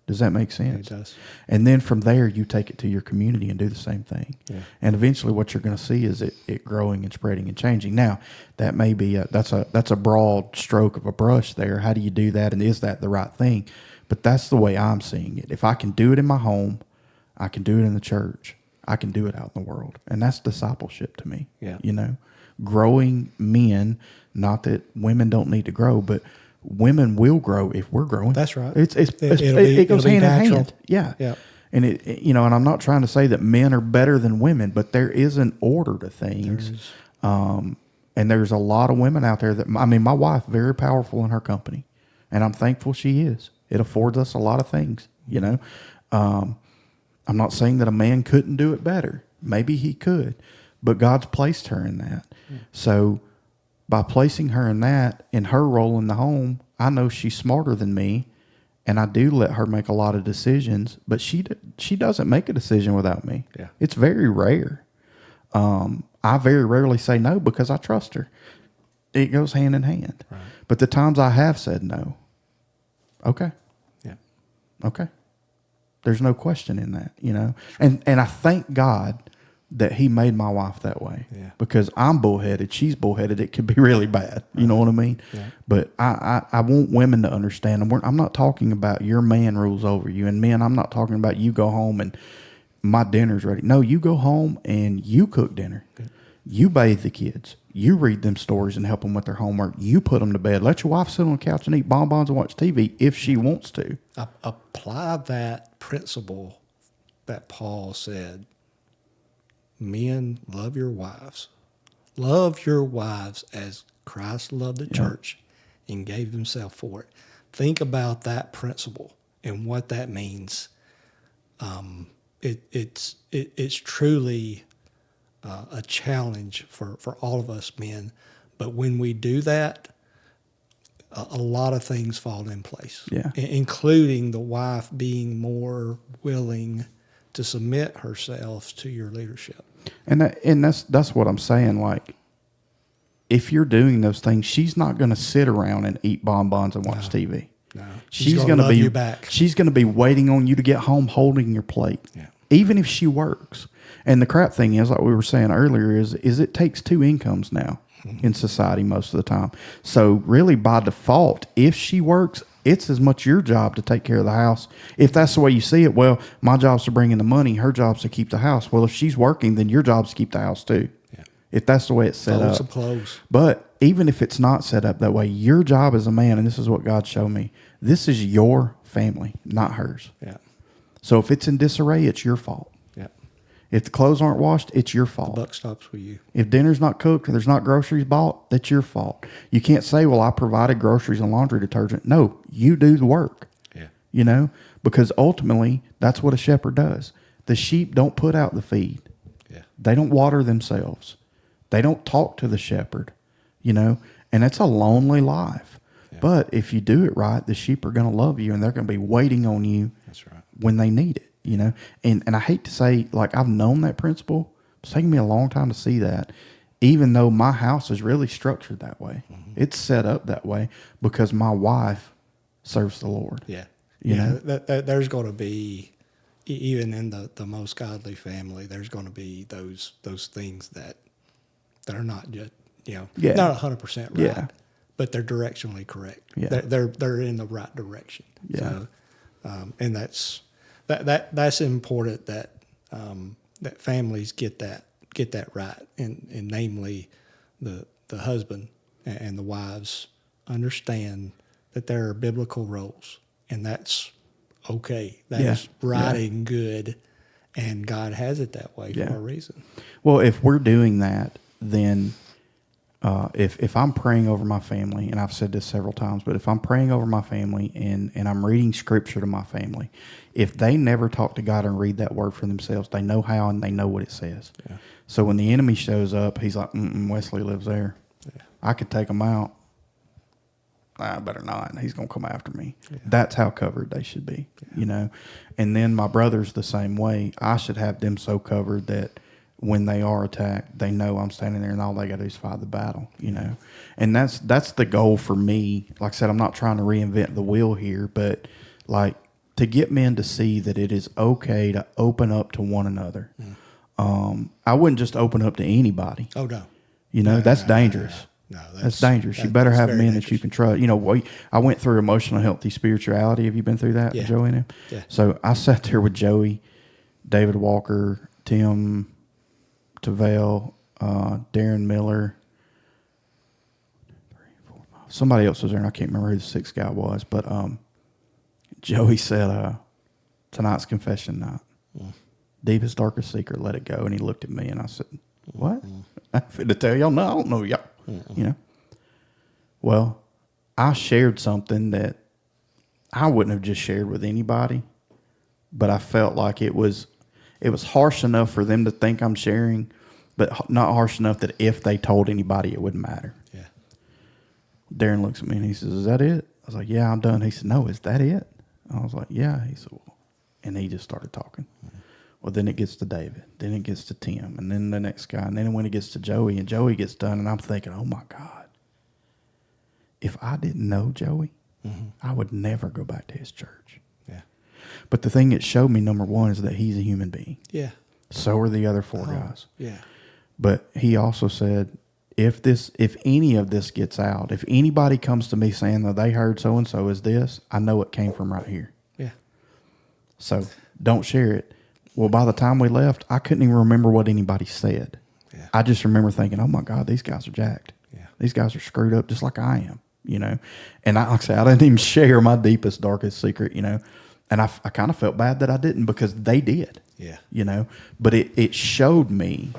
Does that make sense? It does. And then from there, you take it to your community and do the same thing. Yeah. And eventually what you're going to see is it growing and spreading and changing. Now, that may be that's a broad stroke of a brush there. How do you do that? And is that the right thing? But that's the way I'm seeing it. If I can do it in my home, I can do it in the church. I can do it out in the world. And that's discipleship to me. Yeah. You know, growing men, not that women don't need to grow, but women will grow if we're growing. That's right. It goes hand in hand. Yeah. Yeah. And and I'm not trying to say that men are better than women, but there is an order to things. And there's a lot of women out there that, I mean, my wife, very powerful in her company, and I'm thankful she is. It affords us a lot of things, you know. I'm not saying that a man couldn't do it better. Maybe he could, but God's placed her in that. So by placing her in that, in her role in the home, I know she's smarter than me, and I do let her make a lot of decisions, but she doesn't make a decision without me. Yeah. It's very rare. I very rarely say no because I trust her. It goes hand in hand. Right. But the times I have said no, okay. Yeah. Okay. There's no question in that, you know. And I thank God that he made my wife that way. Yeah. Because I'm bullheaded, she's bullheaded. It could be really bad. You know what I mean? Yeah. But I want women to understand. I'm not talking about your man rules over you. And men, I'm not talking about you go home and my dinner's ready. No, you go home and you cook dinner. Good. You bathe the kids. You read them stories and help them with their homework. You put them to bed. Let your wife sit on the couch and eat bonbons and watch TV if she wants to. Apply that principle that Paul said. Men, love your wives. Love your wives as Christ loved the church and gave himself for it. Think about that principle and what that means. It's truly a challenge for all of us men. But when we do that, a lot of things fall in place, including the wife being more willing to submit herself to your leadership. And that's what I'm saying. Like, if you're doing those things, she's not going to sit around and eat bonbons and watch TV. No, she's going to be you back. She's going to be waiting on you to get home, holding your plate, even if she works. And the crap thing is, like we were saying earlier, is it takes two incomes now in society most of the time. So really, by default, if she works, it's as much your job to take care of the house. If that's the way you see it, well, my job's to bring in the money, her job's to keep the house. Well, if she's working, then your job's to keep the house too. Yeah. If that's the way it's set up. Close. But even if it's not set up that way, your job as a man, and this is what God showed me, this is your family, not hers. Yeah. So if it's in disarray, it's your fault. Yeah. If the clothes aren't washed, it's your fault. The buck stops with you. If dinner's not cooked or there's not groceries bought, that's your fault. You can't say, well, I provided groceries and laundry detergent. No, you do the work. Yeah. You know, because ultimately that's what a shepherd does. The sheep don't put out the feed. Yeah. They don't water themselves. They don't talk to the shepherd, you know, and it's a lonely life. Yeah. But if you do it right, the sheep are going to love you and they're going to be waiting on you. That's right. When they need it, you know. And I hate to say, like, I've known that principle. It's taken me a long time to see that, even though my house is really structured that way. Mm-hmm. It's set up that way because my wife serves the Lord. Yeah. You know? There's going to be, even in the most godly family, there's going to be those things that are not just, not 100% right, but they're directionally correct. Yeah. They're in the right direction. Yeah. So, and that's important that that families get that right, and namely the husband and the wives understand that there are biblical roles, and that's okay. That's right and good, and God has it that way for a reason. Well, if we're doing that, then if I'm praying over my family, and I've said this several times, but if I'm praying over my family and I'm reading scripture to my family, if they never talk to God and read that word for themselves, they know how and they know what it says. Yeah. So when the enemy shows up, he's like, Wesley lives there. Yeah. I could take him out. I better not. He's going to come after me. Yeah. That's how covered they should be, you know. And then my brother's the same way. I should have them so covered that when they are attacked, they know I'm standing there and all they got to do is fight the battle, you know. And that's the goal for me. Like I said, I'm not trying to reinvent the wheel here, but like to get men to see that it is okay to open up to one another. I wouldn't just open up to anybody. Oh, no. You know, that's dangerous. No, that's dangerous. You better have men dangerous. that you can trust. You know, I went through emotional healthy spirituality. Have you been through that, Joey? Now? Yeah. So I sat there with Joey, David Walker, Tim Tavell, Darren Miller. Somebody else was there, and I can't remember who the sixth guy was. But Joey said, tonight's confession night. Deepest, darkest secret, let it go. And he looked at me, and I said, what? I'm fit to tell y'all, no, I don't know y'all. You know? Well, I shared something that I wouldn't have just shared with anybody, but I felt like it was harsh enough for them to think I'm sharing, but not harsh enough that if they told anybody, it wouldn't matter. Yeah. Darren looks at me and he says, is that it? I was like, yeah, I'm done. He said, no, is that it? I was like, yeah. He said, well, and he just started talking. Well, then it gets to David, then it gets to Tim, and then the next guy, and then when it gets to Joey, and Joey gets done, and I'm thinking, oh my God, if I didn't know Joey, I would never go back to his church. Yeah. But the thing it showed me, number one, is that he's a human being. Yeah. So are the other four guys. Yeah. But he also said, if any of this gets out, if anybody comes to me saying that they heard so-and-so is this, I know it came from right here. Yeah. So don't share it. Well, by the time we left, I couldn't even remember what anybody said. Yeah. I just remember thinking, oh my God, these guys are jacked. Yeah. These guys are screwed up just like I am, you know. And like I said, I didn't even share my deepest, darkest secret, you know. And I kind of felt bad that I didn't because they did. Yeah. You know. But it showed me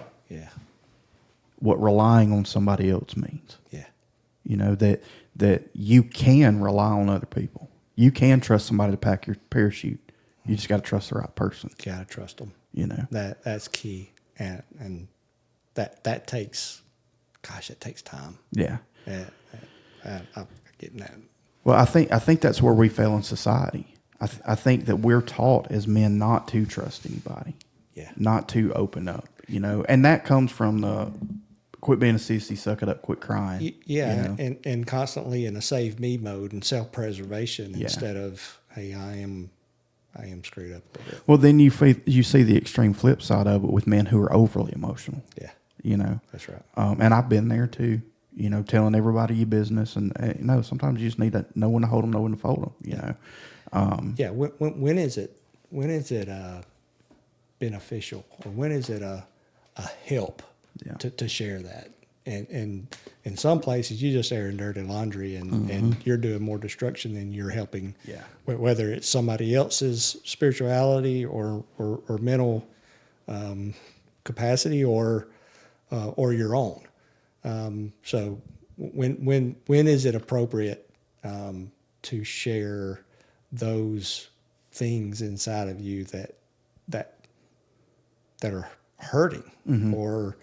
what relying on somebody else means. Yeah. You know, that you can rely on other people. You can trust somebody to pack your parachute. You just got to trust the right person. Got to trust them. You know. That's key. And that takes, gosh, it takes time. Yeah. I'm getting that. Well, I think that's where we fail in society. I think that we're taught as men not to trust anybody. Yeah. Not to open up, you know. And that comes from the quit being a sissy, suck it up, quit crying. Yeah, you know? and constantly in a save me mode and self-preservation instead of, hey, I am screwed up a bit. Well, then you see the extreme flip side of it with men who are overly emotional. Yeah. You know. That's right. And I've been there too, you know, telling everybody your business. And, you know, sometimes you just need to know when to hold them, know when to fold them, you know. Yeah. When is it beneficial, or when is it a help to share that? And in some places you just airing dirty laundry and you're doing more destruction than you're helping. Yeah. Whether it's somebody else's spirituality or mental capacity or your own. So when is it appropriate to share those things inside of you that are hurting or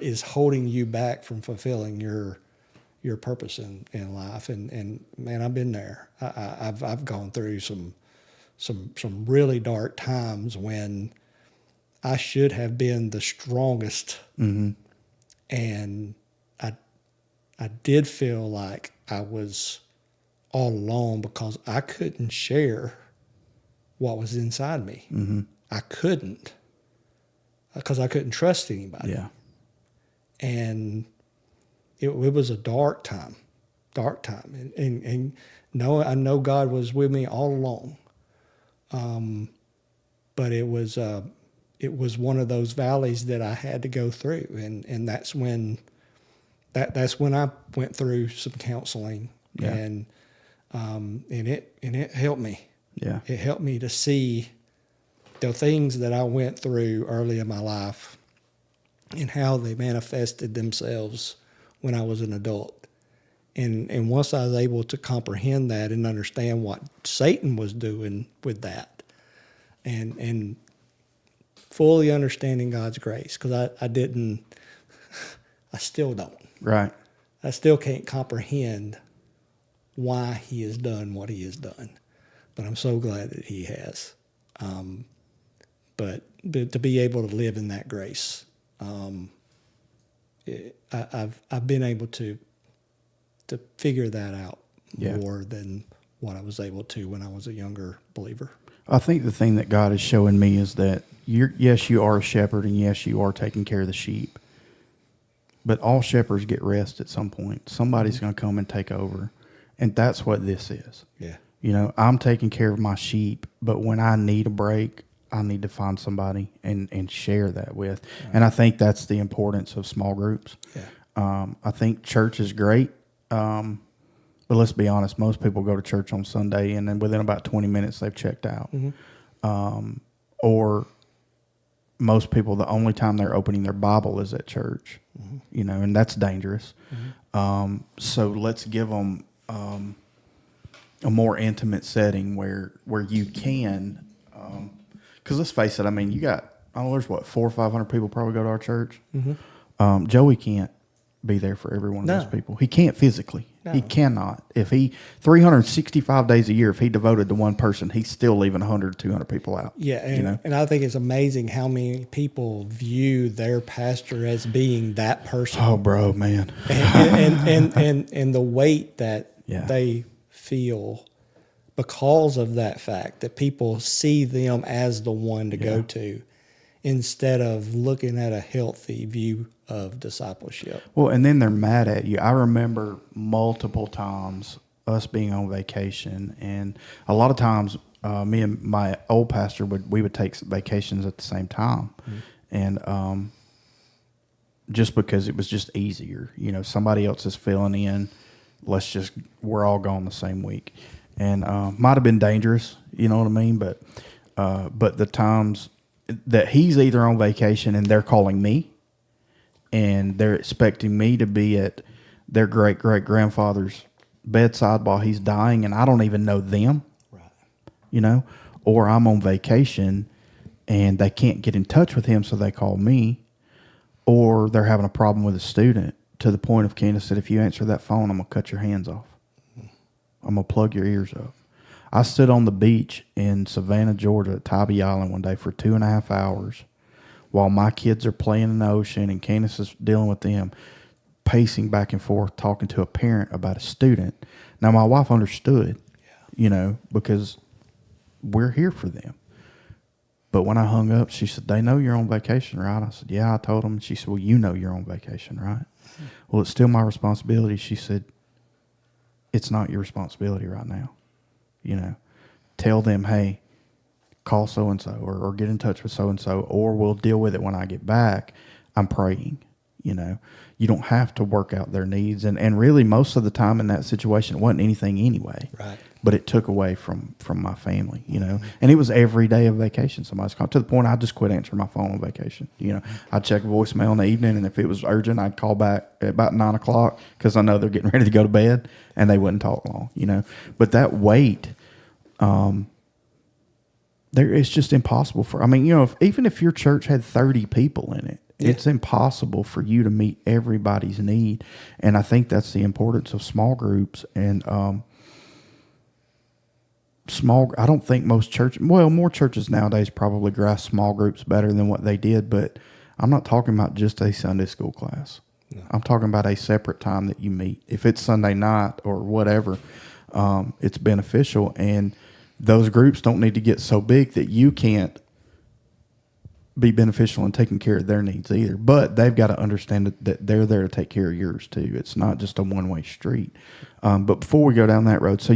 is holding you back from fulfilling your purpose in life? And man, I've been there. I've gone through some really dark times when I should have been the strongest, and I did feel like I was all alone because I couldn't share what was inside me. I couldn't, because I couldn't trust anybody. Yeah. And it was a dark time. And no, I know God was with me all along. But it was one of those valleys that I had to go through. And that's when I went through some counseling. Yeah. And it helped me. Yeah. It helped me to see the things that I went through early in my life and how they manifested themselves when I was an adult. And once I was able to comprehend that and understand what Satan was doing with that, and fully understanding God's grace, because I still don't. Right. I still can't comprehend why he has done what he has done. But I'm so glad that he has. But to be able to live in that grace, I've been able to figure that out more than what I was able to when I was a younger believer. I think the thing that God is showing me is that yes, you are a shepherd, and yes, you are taking care of the sheep. But all shepherds get rest at some point. Somebody's going to come and take over. And that's what this is. Yeah. You know, I'm taking care of my sheep, but when I need a break, I need to find somebody and share that with. Right. And I think that's the importance of small groups. Yeah. I think church is great. But let's be honest, most people go to church on Sunday, and then within about 20 minutes, they've checked out. Or most people, the only time they're opening their Bible is at church, you know, and that's dangerous. So let's give them a more intimate setting where you can, because let's face it, I mean, you got, I don't know, there's what, 400 or 500 people probably go to our church. Joey can't be there for every one of those people. He can't physically. No. He cannot. If he 365 days a year, if he devoted to one person, he's still leaving 100, 200 people out. Yeah, and, you know? And I think it's amazing how many people view their pastor as being that person. Oh, bro, man. and the weight that they feel because of that fact, that people see them as the one to go to, instead of looking at a healthy view of discipleship. Well, and then they're mad at you. I remember multiple times us being on vacation, and a lot of times me and my old pastor we would take vacations at the same time, and just because it was just easier. You know, somebody else is filling in. We're all gone the same week, and might have been dangerous. You know what I mean? But the times that he's either on vacation and they're calling me, and they're expecting me to be at their great-great-grandfather's bedside while he's dying, and I don't even know them, right? You know, or I'm on vacation and they can't get in touch with him, so they call me, or they're having a problem with a student to the point of Candace said, if you answer that phone, I'm going to cut your hands off. I'm going to plug your ears up. I stood on the beach in Savannah, Georgia at Tybee Island one day for 2.5 hours while my kids are playing in the ocean and Candace is dealing with them, pacing back and forth, talking to a parent about a student. Now, my wife understood, you know, because we're here for them. But when I hung up, she said, they know you're on vacation, right? I said, yeah, I told them. She said, well, you know you're on vacation, right? Well, it's still my responsibility. She said, it's not your responsibility right now. You know, tell them, hey, call so-and-so or get in touch with so-and-so, or we'll deal with it when I get back. I'm praying, you know. You don't have to work out their needs. And really, most of the time in that situation, it wasn't anything anyway. Right. But it took away from my family, you know. And it was every day of vacation. Somebody's calling, to the point I just quit answering my phone on vacation. You know, I'd check voicemail in the evening, and if it was urgent, I'd call back at about 9 o'clock because I know they're getting ready to go to bed, and they wouldn't talk long, you know. But that wait, it's just impossible for, I mean, you know, even if your church had 30 people in it, it's impossible for you to meet everybody's need. And I think that's the importance of small groups. And I don't think most churches, more churches nowadays probably grasp small groups better than what they did, but I'm not talking about just a Sunday school class. No. I'm talking about a separate time that you meet. If it's Sunday night or whatever, it's beneficial. And those groups don't need to get so big that you can't be beneficial in taking care of their needs either. But they've got to understand that they're there to take care of yours too. It's not just a one-way street. But before we go down that road, so